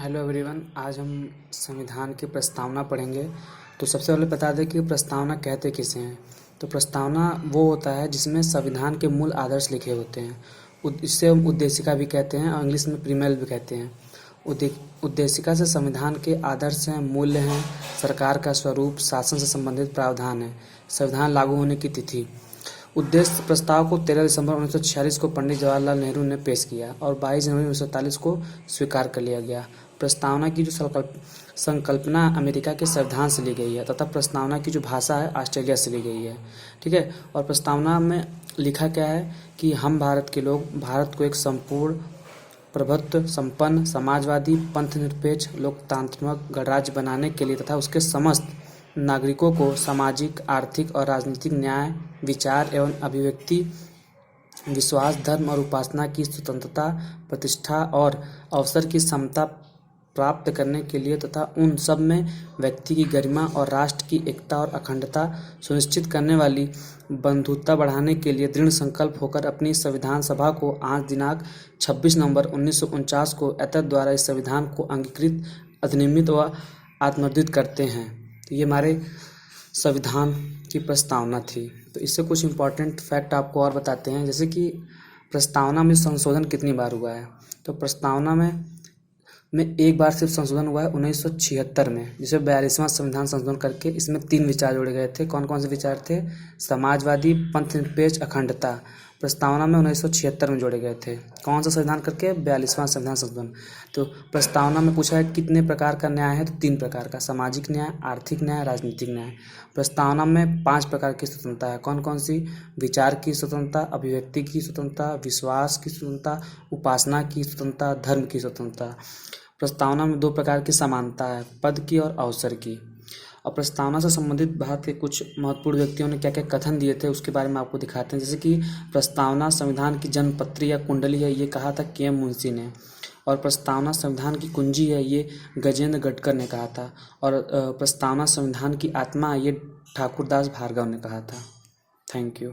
Hello everyone, आज हम संविधान की प्रस्तावना पढ़ेंगे। तो सबसे पहले बता दें कि प्रस्तावना कहते किसे हैं। तो प्रस्तावना वो होता है जिसमें संविधान के मूल आदर्श लिखे होते हैं। इससे हम उद्देशिका भी कहते हैं और इंग्लिश में प्रीमेल भी कहते हैं। उद्देशिका से संविधान के आदर्श हैं, मूल्य हैं, सरकार का स्वरूप, शासन से संबंधित प्रावधान है, संविधान लागू होने की तिथि। उद्देश्य प्रस्ताव को 13 दिसंबर 1946 को पंडित जवाहरलाल नेहरू ने पेश किया और 22 जनवरी 1947 को स्वीकार कर लिया गया। प्रस्तावना की जो संकल्पना अमेरिका के संविधान से ली गई है तथा प्रस्तावना की जो भाषा है ऑस्ट्रेलिया से ली गई है। ठीक है। और प्रस्तावना में लिखा क्या है कि हम भारत के लोग भारत को एक संपूर्ण प्रभुत्व संपन्न समाजवादी पंथ निरपेक्ष लोकतांत्रिक गणराज्य बनाने के लिए तथा उसके समस्त नागरिकों को सामाजिक आर्थिक और राजनीतिक न्याय विचार एवं अभिव्यक्ति विश्वास धर्म और उपासना की स्वतंत्रता प्रतिष्ठा और अवसर की समता प्राप्त करने के लिए तथा उन सब में व्यक्ति की गरिमा और राष्ट्र की एकता और अखंडता सुनिश्चित करने वाली बंधुता बढ़ाने के लिए दृढ़ संकल्प होकर अपनी संविधान सभा को आज दिनांक 26 नवंबर 1949 को एतद द्वारा इस संविधान को अंगीकृत अधिनियमित व आत्मोदित करते हैं। तो ये हमारे संविधान की प्रस्तावना थी। तो इससे कुछ इम्पोर्टेंट फैक्ट आपको और बताते हैं, जैसे कि प्रस्तावना में संशोधन कितनी बार हुआ है। तो प्रस्तावना में एक बार सिर्फ संशोधन हुआ है 1976 में, जिसे 42वां संविधान संशोधन करके इसमें 3 विचार जोड़े गए थे। कौन कौन से विचार थे? समाजवादी पंथ निरपेक्ष अखंडता प्रस्तावना में 1976 में जोड़े गए थे। कौन सा संविधान करके? 42वां संविधान संशोधन। तो प्रस्तावना में पूछा है कितने प्रकार का न्याय है, तो 3 प्रकार का, सामाजिक न्याय, आर्थिक न्याय, राजनीतिक न्याय। प्रस्तावना में 5 प्रकार की स्वतंत्रता है। कौन कौन सी? विचार की स्वतंत्रता, अभिव्यक्ति की स्वतंत्रता, विश्वास की स्वतंत्रता, उपासना की स्वतंत्रता, धर्म की स्वतंत्रता। प्रस्तावना में 2 प्रकार की समानता है, पद की और अवसर की। और प्रस्तावना से संबंधित भारत के कुछ महत्वपूर्ण व्यक्तियों ने क्या क्या कथन दिए थे उसके बारे में आपको दिखाते हैं। जैसे कि प्रस्तावना संविधान की जन्मपत्री या कुंडली है, ये कहा था के.एम. मुंशी ने। और प्रस्तावना संविधान की कुंजी है, ये गजेंद्र गटकर ने कहा था। और प्रस्तावना संविधान की आत्मा है, ये ठाकुरदास भार्गव ने कहा था। Thank you.